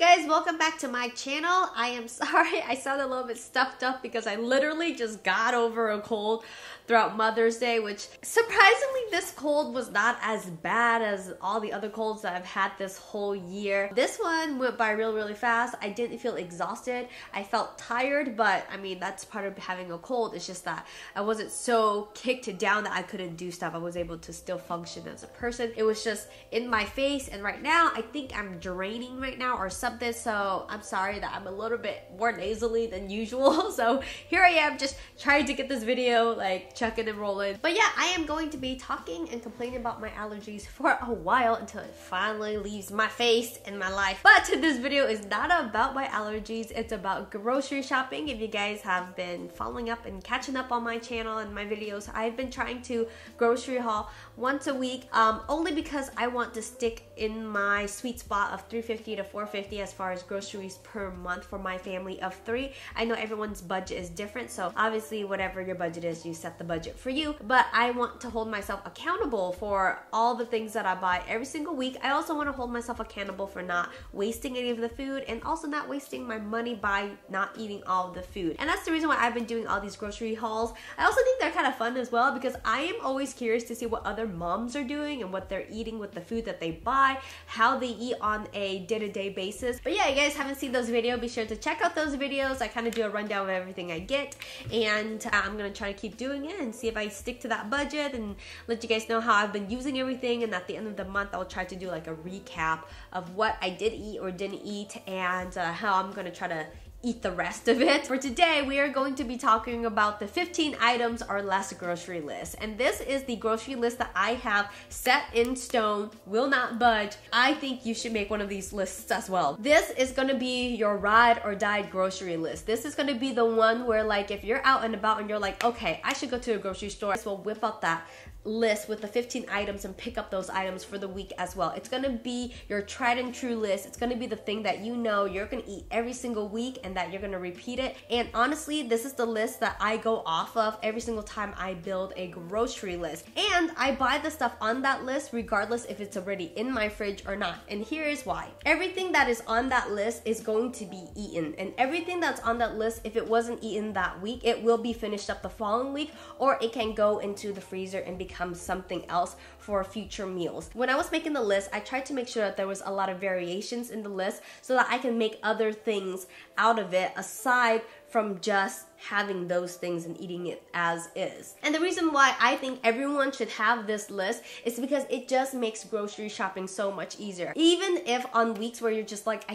guys, welcome back to my channel. I am sorry I sound a little bit stuffed up because I literally just got over a cold throughout Mother's Day, which surprisingly this cold was not as bad as all the other colds that I've had this whole year. This one went by really fast. I didn't feel exhausted. I felt tired, but I mean that's part of having a cold. It's just that I wasn't so kicked down that I couldn't do stuff. I was able to still function as a person. It was just in my face, and right now I think I'm draining right now or something, so I'm sorry that I'm a little bit more nasally than usual. So here I am just trying to get this video like chucking and rolling. But yeah, I am going to be talking and complaining about my allergies for a while until it finally leaves my face and my life. But this video is not about my allergies, it's about grocery shopping. If you guys have been following up and catching up on my channel and my videos, I've been trying to grocery haul once a week, only because I want to stick in my sweet spot of $350 to $450 as far as groceries per month for my family of 3. I know everyone's budget is different, so obviously whatever your budget is, you set the budget for you, but I want to hold myself accountable for all the things that I buy every single week. I also want to hold myself accountable for not wasting any of the food and also not wasting my money by not eating all of the food. And that's the reason why I've been doing all these grocery hauls. I also think they're kind of fun as well because I am always curious to see what other moms are doing and what they're eating with the food that they buy, how they eat on a day-to-day basis. But yeah, you guys haven't seen those videos, be sure to check out those videos. I kind of do a rundown of everything I get, and I'm gonna try to keep doing it and see if I stick to that budget and let you guys know how I've been using everything. And at the end of the month, I'll try to do like a recap of what I did eat or didn't eat, and how I'm gonna try to eat the rest of it. For today, we are going to be talking about the 15 items or less grocery list. And this is the grocery list that I have set in stone, will not budge. I think you should make one of these lists as well. This is gonna be your ride or die grocery list. This is gonna be the one where like if you're out and about and you're like, okay, I should go to a grocery store, so we'll whip out that list with the 15 items and pick up those items for the week as well. It's gonna be your tried and true list. It's gonna be the thing that you know you're gonna eat every single week and that you're gonna repeat it. And honestly, this is the list that I go off of every single time I build a grocery list. And I buy the stuff on that list regardless if it's already in my fridge or not. And here is why. Everything that is on that list is going to be eaten. And everything that's on that list, if it wasn't eaten that week, it will be finished up the following week, or it can go into the freezer and become something else for future meals. When I was making the list, I tried to make sure that there was a lot of variations in the list so that I can make other things out of it aside from just having those things and eating it as is. And the reason why I think everyone should have this list is because it just makes grocery shopping so much easier. Even if on weeks where you're just like, I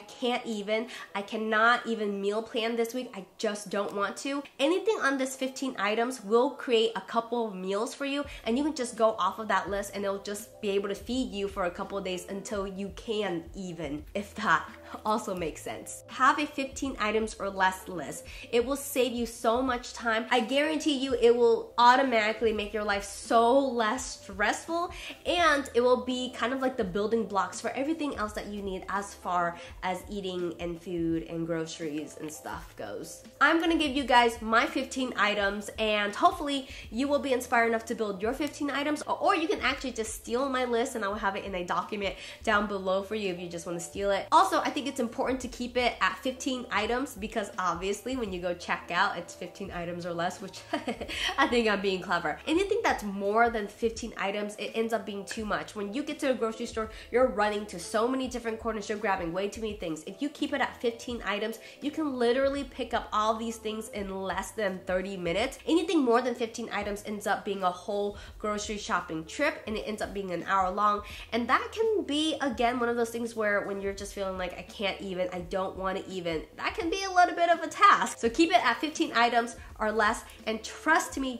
cannot even meal plan this week, I just don't want to, anything on this 15 items will create a couple of meals for you, and you can just go off of that list and it'll just be able to feed you for a couple of days until you can even, if that also makes sense. Have a 15 items or less list. It will save you so much time. I guarantee you it will automatically make your life so less stressful, and it will be kind of like the building blocks for everything else that you need as far as eating and food and groceries and stuff goes. I'm gonna give you guys my 15 items, and hopefully you will be inspired enough to build your 15 items, or you can actually just steal my list and I will have it in a document down below for you if you just want to steal it. Also, I think it's important to keep it at 15 items because obviously when you go check out, it's 15 items or less, which I think I'm being clever. Anything that's more than 15 items, it ends up being too much. When you get to a grocery store, you're running to so many different corners, you're grabbing way too many things. If you keep it at 15 items, you can literally pick up all these things in less than 30 minutes. Anything more than 15 items ends up being a whole grocery shopping trip, and it ends up being an hour long. And that can be, again, one of those things where when you're just feeling like I can't even, I don't want to even, that can be a little bit of a task. So keep it at 15 items or less, and trust me,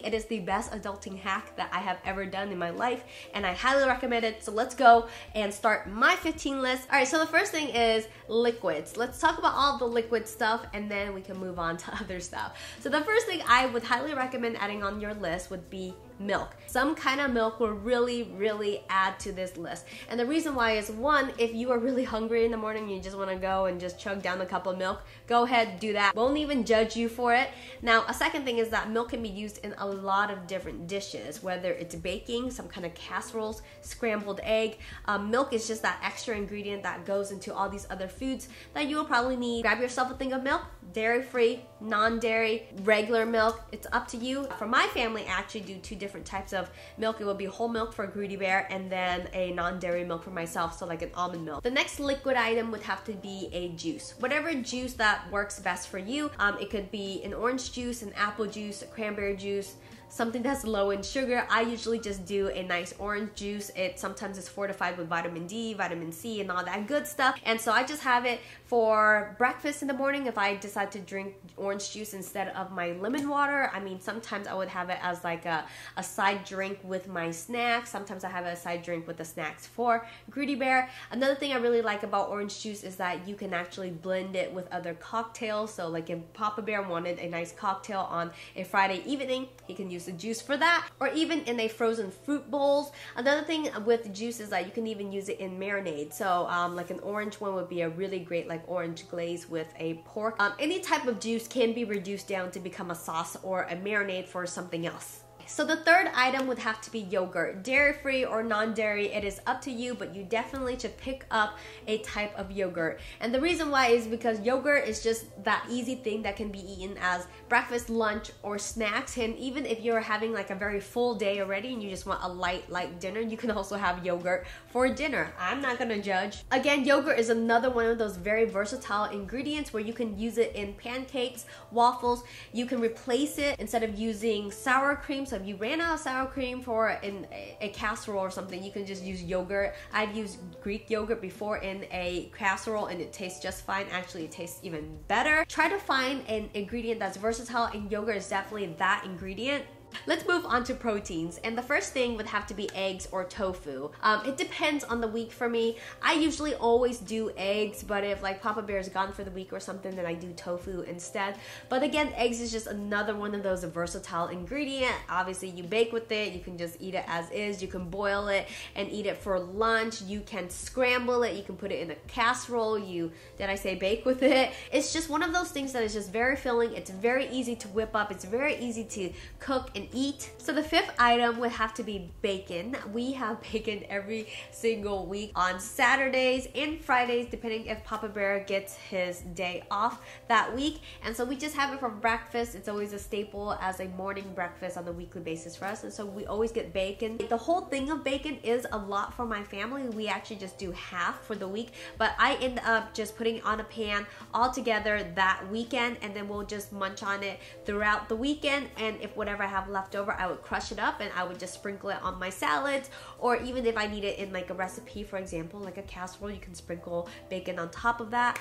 it is the best adulting hack that I have ever done in my life, and I highly recommend it. So let's go and start my 15 list. All right, so the first thing is liquids. Let's talk about all the liquid stuff and then we can move on to other stuff. So the first thing I would highly recommend adding on your list would be milk. Some kind of milk will really add to this list. And the reason why is, one, if you are really hungry in the morning and you just want to go and just chug down a cup of milk, go ahead, do that. Won't even judge you for it. Now, a second thing is that milk can be used in a lot of different dishes, whether it's baking, some kind of casseroles, scrambled egg. Milk is just that extra ingredient that goes into all these other foods that you will probably need. Grab yourself a thing of milk, dairy-free, non-dairy, regular milk. It's up to you. For my family, I actually do two different types of milk. It will be whole milk for Grudy Bear and then a non-dairy milk for myself, so like an almond milk. The next liquid item would have to be a juice. Whatever juice that works best for you. It could be an orange juice, an apple juice, a cranberry juice, something that's low in sugar. I usually just do a nice orange juice. It sometimes is fortified with vitamin D, vitamin C, and all that good stuff. And so I just have it for breakfast in the morning if I decide to drink orange juice instead of my lemon water. I mean, sometimes I would have it as like a side drink with my snacks. Sometimes I have a side drink with the snacks for Grudy Bear. Another thing I really like about orange juice is that you can actually blend it with other cocktails. So like if Papa Bear wanted a nice cocktail on a Friday evening, he can use the juice for that, or even in a frozen fruit bowls. Another thing with juice is that you can even use it in marinade. So like an orange one would be a really great like orange glaze with a pork. Any type of juice can be reduced down to become a sauce or a marinade for something else. So the third item would have to be yogurt. Dairy-free or non-dairy, it is up to you, but you definitely should pick up a type of yogurt. And the reason why is because yogurt is just that easy thing that can be eaten as breakfast, lunch, or snacks. And even if you're having like a very full day already and you just want a light dinner, you can also have yogurt for dinner. I'm not gonna judge. Again, yogurt is another one of those very versatile ingredients where you can use it in pancakes, waffles. You can replace it instead of using sour cream. So if you ran out of sour cream for a casserole or something, you can just use yogurt. I've used Greek yogurt before in a casserole and it tastes just fine. Actually, it tastes even better. Try to find an ingredient that's versatile, and yogurt is definitely that ingredient. Let's move on to proteins, and the first thing would have to be eggs or tofu. It depends on the week for me. I usually always do eggs, but if like Papa Bear is gone for the week or something, then I do tofu instead. But again, eggs is just another one of those versatile ingredient. Obviously, you bake with it. You can just eat it as is. You can boil it and eat it for lunch. You can scramble it. You can put it in a casserole. Did I say bake with it? It's just one of those things that is just very filling. It's very easy to whip up. It's very easy to cook and eat. So the fifth item would have to be bacon. We have bacon every single week on Saturdays and Fridays, depending if Papa Bear gets his day off that week. And so we just have it for breakfast. It's always a staple as a morning breakfast on a weekly basis for us. And so we always get bacon. The whole thing of bacon is a lot for my family. We actually just do half for the week, but I end up just putting it on a pan all together that weekend, and then we'll just munch on it throughout the weekend. And if whatever I have left over, I would crush it up and I would just sprinkle it on my salads, or even if I need it in like a recipe, for example, like a casserole, you can sprinkle bacon on top of that.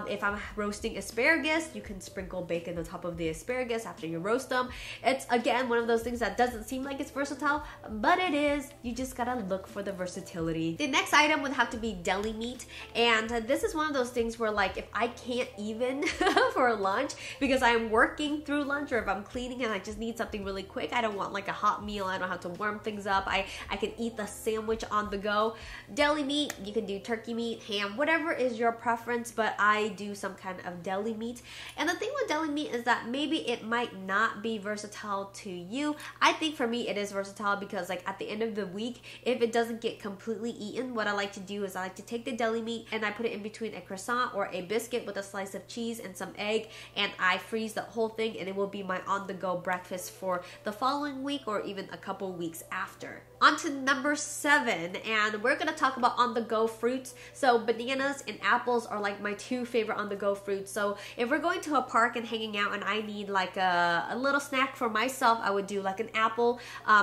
If I'm roasting asparagus, you can sprinkle bacon on top of the asparagus after you roast them. It's again one of those things that doesn't seem like it's versatile, but it is. You just gotta look for the versatility. The next item would have to be deli meat, and this is one of those things where like if I can't even for lunch because I'm working through lunch, or if I'm cleaning and I just need something really quick, I don't want like a hot meal, I don't have to warm things up, I can eat the sandwich on the go. Deli meat, you can do turkey meat, ham, whatever is your preference, but I do some kind of deli meat. And the thing with deli meat is that maybe it might not be versatile to you. I think for me it is versatile because like at the end of the week, if it doesn't get completely eaten, what I like to do is I like to take the deli meat and I put it in between a croissant or a biscuit with a slice of cheese and some egg, and I freeze the whole thing, and it will be my on-the-go breakfast for the following week or even a couple weeks after. On to number 7, and we're gonna talk about on-the-go fruits. So bananas and apples are like my two favorite on-the-go fruits. So if we're going to a park and hanging out and I need like a little snack for myself, I would do like an apple.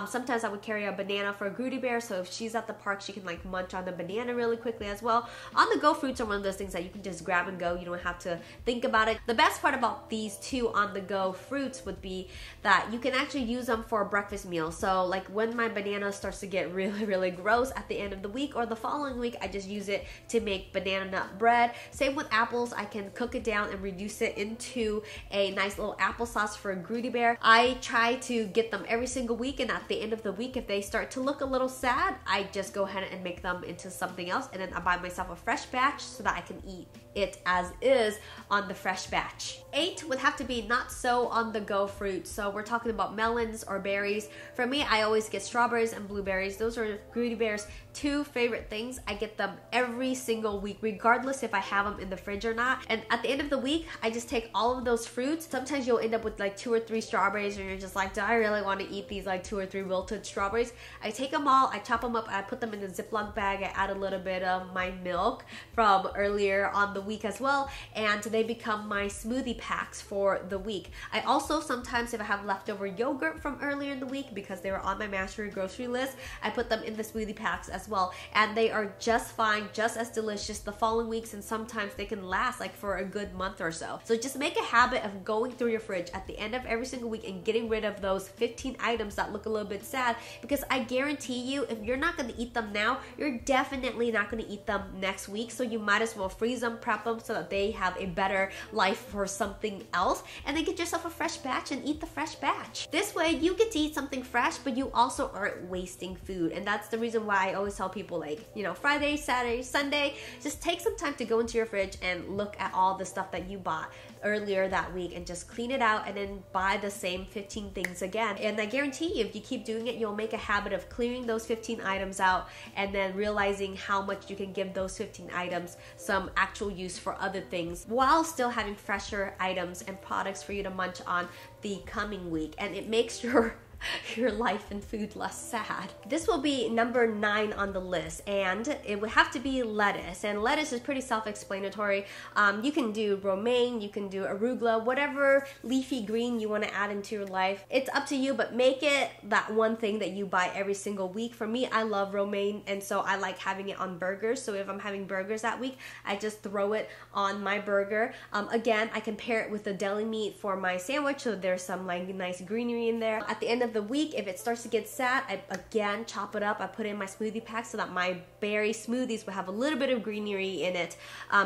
Sometimes I would carry a banana for Grudy Bear, so if she's at the park, she can like munch on the banana really quickly as well. On-the-go fruits are one of those things that you can just grab and go. You don't have to think about it. The best part about these two on-the-go fruits would be that you can actually use them for a breakfast meal. So like when my banana starts to get really gross at the end of the week or the following week, I just use it to make banana nut bread. Same with apples. I can cook it down and reduce it into a nice little applesauce for a Grudy Bear. I try to get them every single week, and at the end of the week, if they start to look a little sad, I just go ahead and make them into something else, and then I buy myself a fresh batch so that I can eat it as is on the fresh batch. 8 would have to be not so on the go fruit. So we're talking about melons or berries. For me, I always get strawberries and blueberries. Those are Grudy Bear's 2 favorite things. I get them every single week, regardless if I have them in the fridge or not. And at the end of the week, I just take all of those fruits. Sometimes you'll end up with like 2 or 3 strawberries, and you're just like, do I really want to eat these like 2 or 3 wilted strawberries? I take them all, I chop them up, I put them in a Ziploc bag, I add a little bit of my milk from earlier on the week as well, and they become my smoothie packs for the week. I also sometimes, if I have leftover yogurt from earlier in the week because they were on my Mastery grocery list, I put them in the smoothie packs as well, and they are just fine, just as delicious the following weeks, and sometimes they can last like for a good month or so. So just make a habit of going through your fridge at the end of every single week and getting rid of those 15 items that look a little bit sad, because I guarantee you, if you're not going to eat them now, you're definitely not going to eat them next week. So you might as well freeze them, prep them, so that they have a better life for something else, and then get yourself a fresh batch and eat the fresh batch. This way you get to eat something fresh, but you also aren't wasting food. And that's the reason why I always tell people, like, you know, Friday, Saturday, Sunday, just take some time to go into your fridge and look at all the stuff that you bought earlier that week and just clean it out, and then buy the same 15 things again. And I guarantee you, if you keep doing it, you'll make a habit of clearing those 15 items out and then realizing how much you can give those 15 items some actual use for other things, while still having fresher items and products for you to munch on the coming week. And it makes your life and food less sad. This will be number 9 on the list, and it would have to be lettuce. And lettuce is pretty self-explanatory. You can do romaine, you can do arugula, whatever leafy green you want to add into your life. It's up to you, but make it that one thing that you buy every single week. For me, I love romaine, and so I like having it on burgers. So if I'm having burgers that week, I just throw it on my burger. Again, I can pair it with the deli meat for my sandwich, so there's some like nice greenery in there. At the end of the week, if it starts to get sad, I again chop it up, I put it in my smoothie pack so that my berry smoothies will have a little bit of greenery in it.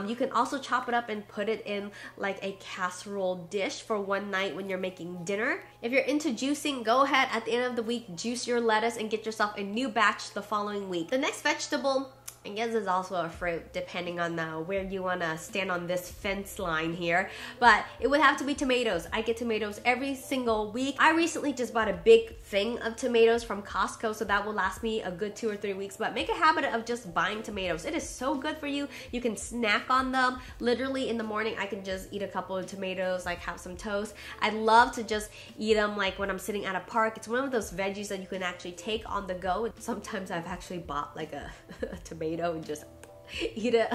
You can also chop it up and put it in like a casserole dish for one night when you're making dinner. If you're into juicing, go ahead at the end of the week, juice your lettuce and get yourself a new batch the following week. The next vegetable, I guess, is also a fruit, depending on where you want to stand on this fence line here, but it would have to be tomatoes. I get tomatoes every single week. I recently just bought a big thing of tomatoes from Costco, so that will last me a good 2 or 3 weeks, but make a habit of just buying tomatoes. It is so good for you. You can snack on them. Literally in the morning, I can just eat a couple of tomatoes, like have some toast. I love to just eat them like when I'm sitting at a park. It's one of those veggies that you can actually take on the go. Sometimes I've actually bought like a tomato and just eat it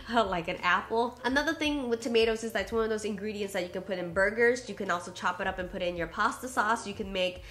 like an apple. Another thing with tomatoes is that it's one of those ingredients that you can put in burgers. You can also chop it up and put it in your pasta sauce. You can make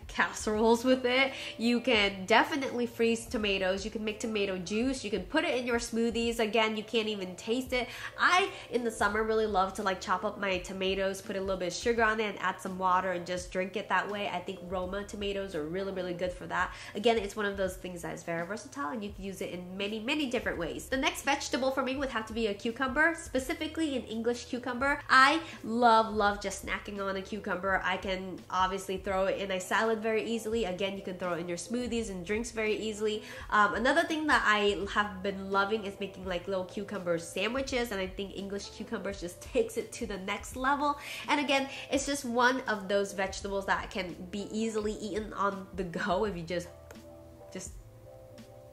casseroles with it. You can definitely freeze tomatoes. You can make tomato juice. You can put it in your smoothies. Again, you can't even taste it. I, in the summer, really love to like chop up my tomatoes, put a little bit of sugar on it, and add some water and just drink it that way. I think Roma tomatoes are really good for that. Again, it's one of those things that is very versatile, and you can use it in many different ways. The next vegetable for me would have to be a cucumber, specifically an English cucumber. I love just snacking on a cucumber. I can obviously throw it in a salad very easily. Again, you can throw it in your smoothies and drinks very easily. Another thing that I have been loving is making like little cucumber sandwiches, and I think English cucumbers just takes it to the next level. And again, it's just one of those vegetables that can be easily eaten on the go if you just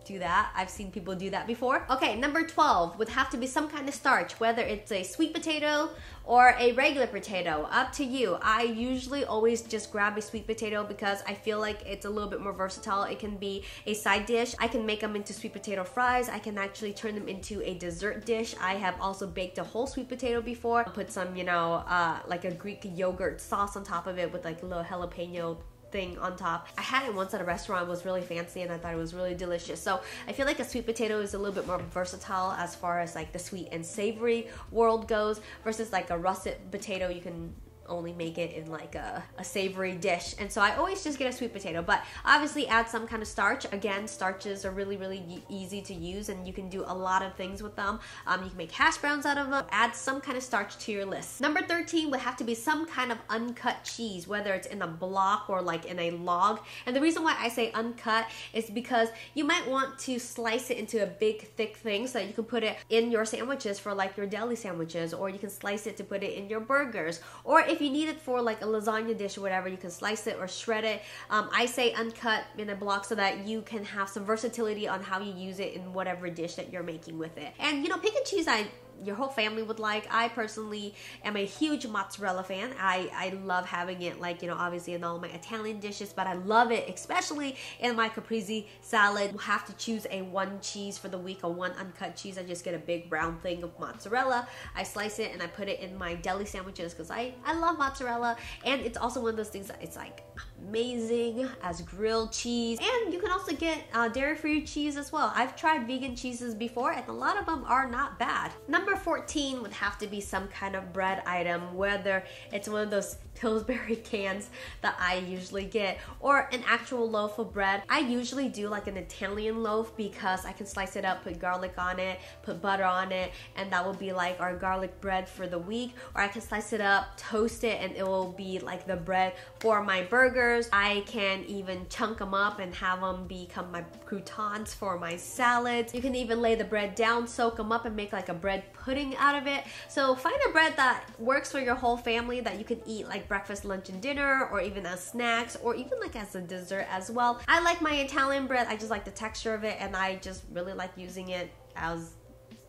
do that. I've seen people do that before. Okay, number 12 would have to be some kind of starch, whether it's a sweet potato or a regular potato, up to you. I usually always just grab a sweet potato because I feel like it's a little bit more versatile. It can be a side dish. I can make them into sweet potato fries. I can actually turn them into a dessert dish. I have also baked a whole sweet potato before. Put some, like a Greek yogurt sauce on top of it with like a little jalapeno thing on top. I had it once at a restaurant. It was really fancy and I thought it was really delicious. So I feel like a sweet potato is a little bit more versatile as far as like the sweet and savory world goes, versus like a russet potato. You can only make it in like a savory dish. And so I always just get a sweet potato, but obviously add some kind of starch. Again, starches are really easy to use and you can do a lot of things with them. You can make hash browns out of them. Add some kind of starch to your list. Number 13 would have to be some kind of uncut cheese, whether it's in a block or like in a log. And the reason why I say uncut is because you might want to slice it into a big thick thing so that you can put it in your sandwiches for like your deli sandwiches, or you can slice it to put it in your burgers, or if you need it for like a lasagna dish or whatever, you can slice it or shred it. I say uncut in a block so that you can have some versatility on how you use it in whatever dish that you're making with it. And you know, pick and choose your whole family would like. I personally am a huge mozzarella fan. I love having it, like, you know, obviously in all my Italian dishes, but I love it especially in my caprese salad. We'll have to choose a one cheese for the week, a one uncut cheese. I just get a big brown thing of mozzarella. I slice it and I put it in my deli sandwiches because I love mozzarella, and it's also one of those things that it's like amazing as grilled cheese. And you can also get dairy-free cheese as well. I've tried vegan cheeses before and a lot of them are not bad. Number 14 would have to be some kind of bread item, whether it's one of those Pillsbury cans that I usually get or an actual loaf of bread. I usually do like an Italian loaf because I can slice it up, put garlic on it, put butter on it, and that will be like our garlic bread for the week. Or I can slice it up, toast it, and it will be like the bread for my burgers. I can even chunk them up and have them become my croutons for my salads. You can even lay the bread down, soak them up, and make like a bread pudding out of it. So find a bread that works for your whole family that you can eat like breakfast, lunch, and dinner, or even as snacks, or even like as a dessert as well. I like my Italian bread. I just like the texture of it, and I just really like using it as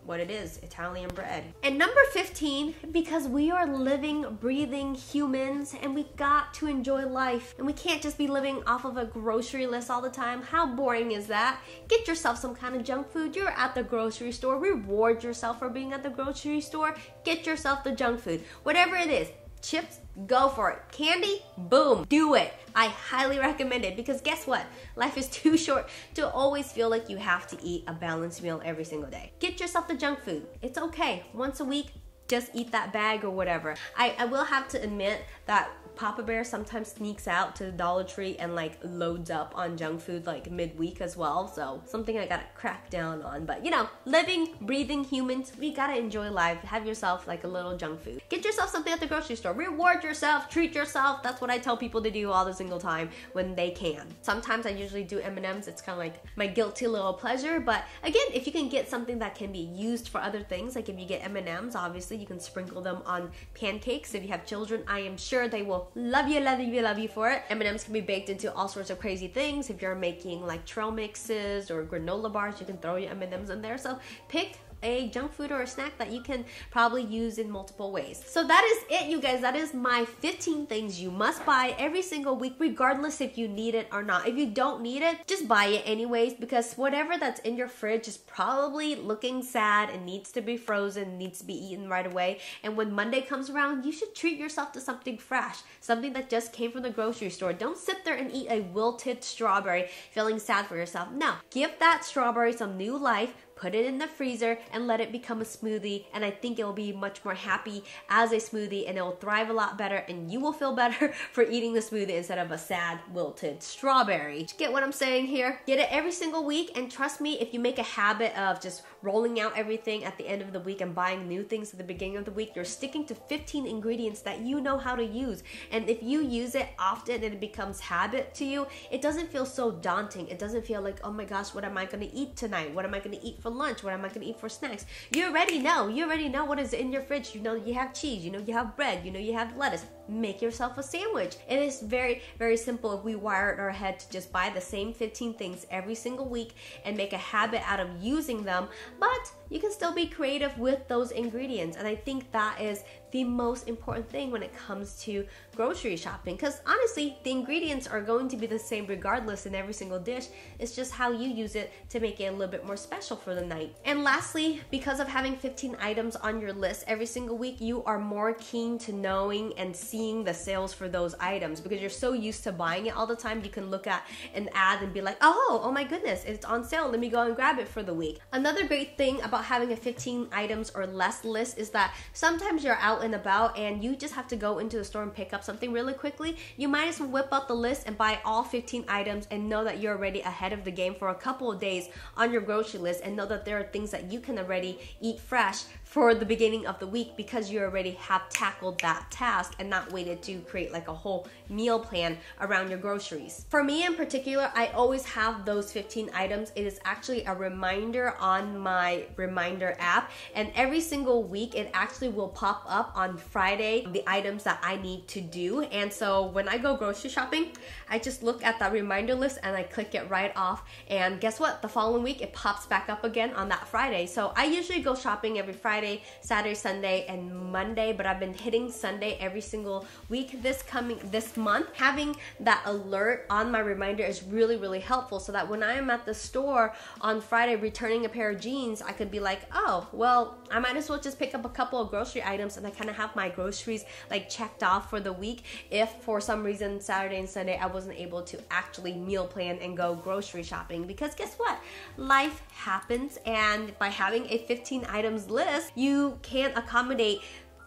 what it is, Italian bread. And number 15, because we are living, breathing humans and we got to enjoy life and we can't just be living off of a grocery list all the time. How boring is that? Get yourself some kind of junk food. You're at the grocery store. Reward yourself for being at the grocery store. Get yourself the junk food. Whatever it is. Chips, go for it. Candy, boom, do it. I highly recommend it because guess what? Life is too short to always feel like you have to eat a balanced meal every single day. Get yourself the junk food. It's okay. Once a week, just eat that bag or whatever. I will have to admit that Papa Bear sometimes sneaks out to the Dollar Tree and like loads up on junk food like midweek as well. So something I gotta crack down on. But you know, living, breathing humans, we gotta enjoy life. Have yourself like a little junk food. Get yourself something at the grocery store. Reward yourself, treat yourself. That's what I tell people to do all the single time when they can. Sometimes I usually do M&Ms. It's kind of like my guilty little pleasure. But again, if you can get something that can be used for other things, like if you get M&Ms, obviously you can sprinkle them on pancakes. If you have children, I am sure they will love you for it. M&Ms can be baked into all sorts of crazy things. If you're making like trail mixes or granola bars, you can throw your M&Ms in there. So pick a junk food or a snack that you can probably use in multiple ways. So that is it, you guys. That is my 15 things you must buy every single week, regardless if you need it or not. If you don't need it, just buy it anyways, because whatever that's in your fridge is probably looking sad and needs to be frozen, needs to be eaten right away. And when Monday comes around, you should treat yourself to something fresh, something that just came from the grocery store. Don't sit there and eat a wilted strawberry feeling sad for yourself. No, give that strawberry some new life. Put it in the freezer and let it become a smoothie, and I think it will be much more happy as a smoothie, and it will thrive a lot better, and you will feel better for eating the smoothie instead of a sad wilted strawberry. Get what I'm saying here? Get it every single week, and trust me, if you make a habit of just rolling out everything at the end of the week and buying new things at the beginning of the week, you're sticking to 15 ingredients that you know how to use. And if you use it often and it becomes habit to you, it doesn't feel so daunting. It doesn't feel like, oh my gosh, what am I gonna eat tonight? What am I gonna eat for lunch? What am I gonna eat for snacks? You already know what is in your fridge. You know you have cheese, you know you have bread, you know you have lettuce. Make yourself a sandwich. It is very, very simple if we wire it in our head to just buy the same 15 things every single week and make a habit out of using them, but you can still be creative with those ingredients. And I think that is the most important thing when it comes to grocery shopping, because honestly, the ingredients are going to be the same regardless in every single dish. It's just how you use it to make it a little bit more special for the night. And lastly, because of having 15 items on your list every single week, you are more keen to knowing and seeing the sales for those items, because you're so used to buying it all the time. You can look at an ad and be like, oh my goodness, it's on sale, let me go and grab it for the week. Another great thing about about having a 15 items or less list is that sometimes you're out and about and you just have to go into the store and pick up something really quickly. You might as well whip out the list and buy all 15 items and know that you're already ahead of the game for a couple of days on your grocery list, and know that there are things that you can already eat fresh for the beginning of the week because you already have tackled that task and not waited to create like a whole meal plan around your groceries. For me in particular, I always have those 15 items. It is actually a reminder on my reminder app, and every single week it actually will pop up on Friday the items that I need to do. And so when I go grocery shopping, I just look at that reminder list and I click it right off, and guess what? The following week it pops back up again on that Friday. So I usually go shopping every Friday, Saturday, Sunday, and Monday, but I've been hitting Sunday every single week this month. Having that alert on my reminder is really, really helpful, so that when I am at the store on Friday returning a pair of jeans, I could be like, oh, well, I might as well just pick up a couple of grocery items, and I kind of have my groceries like checked off for the week if for some reason Saturday and Sunday I wasn't able to actually meal plan and go grocery shopping. Because guess what? Life happens, and by having a 15 items list, you can accommodate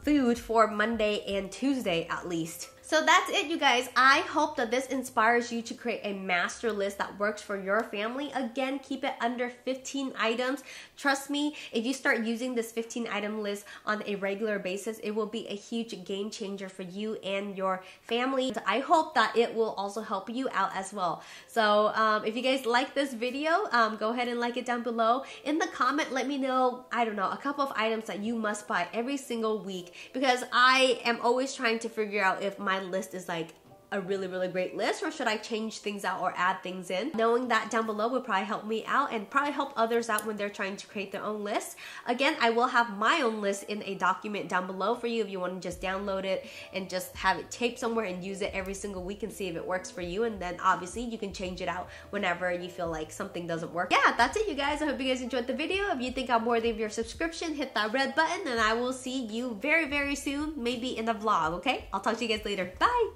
food for Monday and Tuesday at least. So that's it, you guys. I hope that this inspires you to create a master list that works for your family. Again, keep it under 15 items. Trust me, if you start using this 15 item list on a regular basis, it will be a huge game changer for you and your family. I hope that it will also help you out as well. So if you guys like this video, go ahead and like it down below. In the comment, let me know, I don't know, a couple of items that you must buy every single week, because I am always trying to figure out if my list is like a really, really great list, or should I change things out or add things in. Knowing that down below would probably help me out and probably help others out when they're trying to create their own list. Again, I will have my own list in a document down below for you if you want to just download it and just have it taped somewhere and use it every single week and see if it works for you. And then obviously you can change it out whenever you feel like something doesn't work. Yeah, that's it, you guys. I hope you guys enjoyed the video. If you think I'm worthy of your subscription, hit that red button, and I will see you very, very soon, maybe in a vlog, okay? I'll talk to you guys later. Bye!